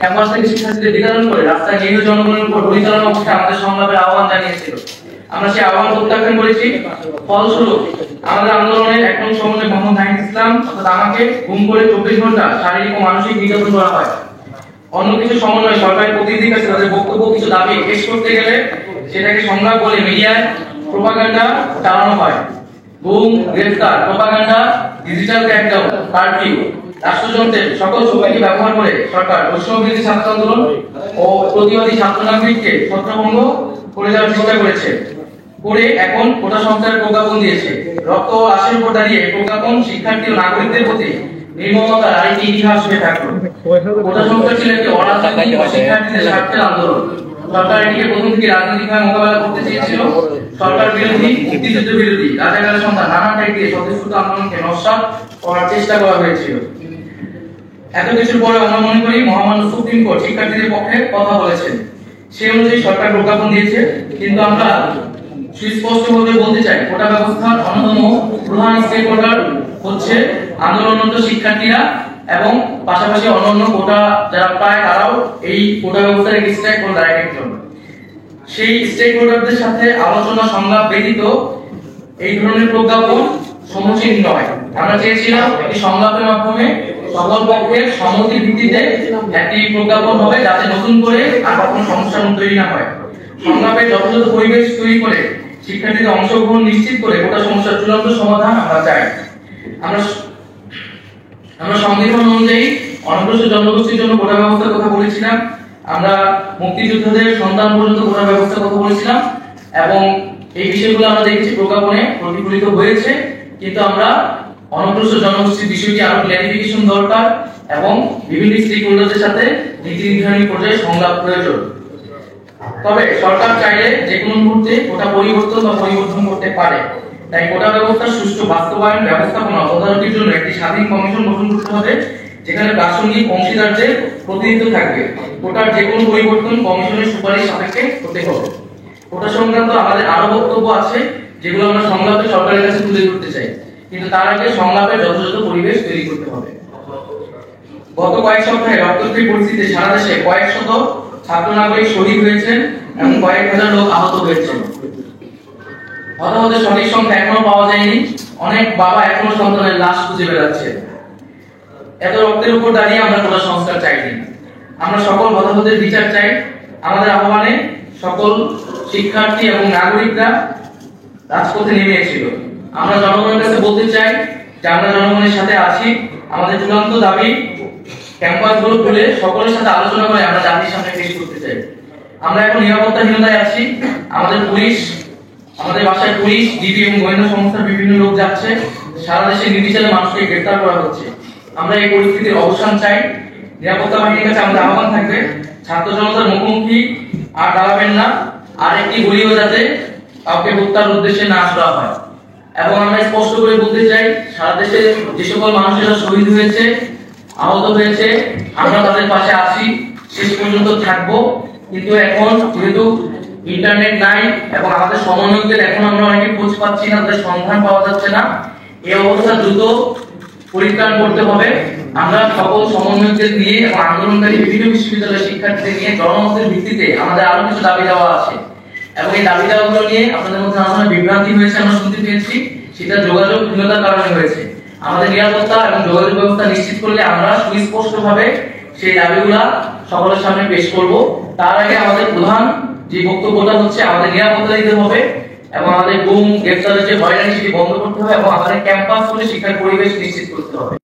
Campus থেকে শিক্ষার্থীদের বিতরণ করে রাস্তায় নিরীহ জনগণের উপর গুলি চালানো অবস্থায় আমাদের সংলাপের আহ্বান জানিয়েছিল। আমরা সেই আহ্বান প্রত্যাখ্যান করেছি। ফলস্বরূপ আমাদের আন্দোলনের এক নং সমন্বয়ক মোহাম্মদ নাহিদ ইসলাম অর্থাৎ আমাকে গুম করে 24 ঘন্টা শারীরিক ও মানসিক নির্যাতন করা হয়। অন্য কিছু সমন্বয় সরকারের প্রতিনিধির কাছে তাদের বক্তব্য কিছু দাবি পেশ করতে গেলে সেটাকে সংলাপ বলে মিডিয়ায় প্রোপাগান্ডা চালানো হয়। গুম, গ্রেফতার, প্রোপাগান্ডা, ডিজিটাল ক্র্যাকডাউন, কারফিউ, রাষ্ট্রযন্ত্রের সকল শক্তিকে ব্যবহার করে সরকার বৈষম্যবিরোধী ছাত্র আন্দোলন ও প্রতিবাদী ছাত্র নাগরিককে ছত্রভঙ্গ করে দেওয়ার চেষ্টা করেছে। করে এখন কোটা সংস্কারের প্রজ্ঞাপন দিয়েছে। রক্ত ও লাশের উপর দাঁড়িয়ে প্রজ্ঞাপন শিক্ষার্থী ও নাগরিকদের প্রতি নির্মমতার আরেকটি ইতিহাস হয়ে থাকলো। কোটা সংস্কার ছিল একটি অরাজনৈতিক শিক্ষার্থীদের স্বার্থের আন্দোলন। সরকার এটিকে প্রথম থেকে রাজনৈতিকভাবে মোকাবেলা করতে চেয়েছিল। সরকার বিরোধী, মুক্তিযুদ্ধ বিরোধী, রাজাকারের সন্তান নানা ট্যাগ দিয়ে স্বতঃস্ফূর্ত আন্দোলনকে নস্যাৎ করার চেষ্টা করা হয়েছিল। এত কিছুর পরে আমরা মনে করি মহামান্য সুপ্রিম কোর্ট শিক্ষার্থীদের পক্ষে কথা বলেছেন। সেই অনুযায়ী সরকার প্রজ্ঞাপন দিয়েছে। কিন্তু আমরা সুস্পষ্টভাবে বলতে চাই, কোটা ব্যবস্থার অন্যতম প্রধান স্টেক হোল্ডার হচ্ছে আন্দোলনরত শিক্ষার্থীরা এবং পাশাপাশি অন্যান্য কোটা যারা পায় তারাও এই কোটা ব্যবস্থার একটি স্টেক হোল্ডার একজন। সেই স্টেক হোল্ডারদের সাথে আলোচনা সংলাপ ব্যতীত এই ধরনের প্রজ্ঞাপন সমীচীন নয়। আমরা চেয়েছিলাম একটি সংলাপের মাধ্যমে সকল পক্ষের সম্মতির ভিত্তিতে একটি প্রজ্ঞাপন হবে, যাতে নতুন করে আর কোনো সমস্যা তৈরি না হয়। সংলাপের যথাযথ পরিবেশ তৈরি করে শিক্ষার্থীদের অংশগ্রহণ নিশ্চিত করে গোটা সমস্যার চূড়ান্ত সমাধান আমরা চাই। আমরা সংবিধান অনুযায়ী অনগ্রসর জনগোষ্ঠীর জন্য কোটা ব্যবস্থার কথা বলেছিলাম। আমরা মুক্তিযোদ্ধাদের সন্তান পর্যন্ত কোটা ব্যবস্থার কথা বলেছিলাম এবং এই বিষয়গুলো আমরা দেখেছি প্রজ্ঞাপনে প্রতিফলিত হয়েছে। কিন্তু আমরা অনগ্রসর জনগোষ্ঠীর বিষয়টি আরো ক্ল্যারিফিকেশন দরকার এবং বিভিন্ন স্টেক হোল্ডারদের সাথে নীতি নির্ধারণী পর্যায়ে সংলাপ প্রয়োজন। তবে সরকার চাইলে যে কোনো মুহূর্তে কোটা পরিবর্তন বা পরিবর্তন করতে পারে। তাই কোটা ব্যবস্থার সুষ্ঠু বাস্তবায়ন, ব্যবস্থাপনা ও তদারকির জন্য একটি স্বাধীন কমিশন গঠন করতে হবে, যেখানে প্রাসঙ্গিক অংশীদারদের প্রতিনিধিত্ব থাকবে। কোটার যে কোনো পরিবর্তন কমিশনের সুপারিশ সাপেক্ষে হতে হবে। কোটা সংক্রান্ত আমাদের আরো বক্তব্য আছে, যেগুলো আমরা সংলাপে সরকারের কাছে তুলে ধরতে চাই। কিন্তু তার আগে সংলাপের যথাযথ পরিবেশ তৈরি করতে হবে। গত কয়েক সপ্তাহে রক্তক্ষয়ী পরিস্থিতিতে সারা দেশে কয়েক শত ছাত্র নাগরিক শহীদ হয়েছেন এবং কয়েক হাজার লোক আহত হয়েছেন। হতাহতের সঠিক সংখ্যা এখনো পাওয়া যায়নি। অনেক বাবা এখনো সন্তানের লাশ খুঁজে বেড়াচ্ছে। এত রক্তের উপর দাঁড়িয়ে আমরা কোটা সংস্কার চাইনি। আমরা সকল হতাহতের বিচার চাই। আমাদের আহ্বানে সকল শিক্ষার্থী এবং নাগরিকরা রাজপথে নেমেছিল। আমরা জনগণের কাছে বলতে চাই যে আমরা জনগণের সাথে আছি। আমাদের চূড়ান্ত দাবি ক্যাম্পাসগুলো খুলে সকলের সাথে আলোচনা করে আমরা জাতির সামনে পেশ করতে চাই। আমরা এখন নিরাপত্তাহীনতায় আছি। আমাদের বাসায় পুলিশ, ডিবি এবং গোয়েন্দা সংস্থার বিভিন্ন লোক যাচ্ছে। সারা দেশে নির্বিচারে মানুষকে গ্রেফতার করা হচ্ছে। আমরা এই পরিস্থিতির অবসান চাই। নিরাপত্তা বাহিনীর কাছে আমাদের আহ্বান থাকবে, ছাত্র জনতার মুখোমুখি আর দাঁড়াবেন না। আর একটি গুলিও যাতে কাউকে হত্যার উদ্দেশ্যে না করা হয়। এবং আমরা স্পষ্ট করে বলতে চাই, সারা দেশে যে সকল মানুষেরা শহীদ হয়েছে, আহত হয়েছে, আমরা তাদের পাশে আছি, শেষ পর্যন্ত থাকবো। কিন্তু এখন যেহেতু ইন্টারনেট নাই এবং আমাদের সমন্বয়কদের এখন আমরা অনেকে খোঁজ পাচ্ছি না, তাদের সন্ধান পাওয়া যাচ্ছে না, এই অবস্থা দ্রুত পরিত্রাণ করতে হবে। আমরা সকল সমন্বয়কদের নিয়ে এবং আন্দোলনকারী বিভিন্ন বিশ্ববিদ্যালয়ের শিক্ষার্থীদের নিয়ে জনমতের ভিত্তিতে আমাদের আরো কিছু দাবি দেওয়া আছে এবং এই দাবি দেওয়াগুলো নিয়ে আপনাদের মধ্যে আমাদের বিভ্রান্তি হয়েছে, আমরা শুনতে পেয়েছি। সেটা যোগাযোগহীনতার কারণে হয়েছে। আমাদের নিরাপত্তা এবং যোগাযোগ ব্যবস্থা নিশ্চিত করলে আমরা সুস্পষ্টভাবে সেই দাবিগুলা সকলের সামনে পেশ করব। তার আগে আমাদের প্রধান যে বক্তব্যটা হচ্ছে, আমাদের নিরাপত্তা দিতে হবে এবং আমাদের গুম, গ্রেফতারের যে হয়রানি সেটি বন্ধ করতে হবে এবং আমাদের ক্যাম্পাস গুলো শিক্ষার পরিবেশ নিশ্চিত করতে হবে।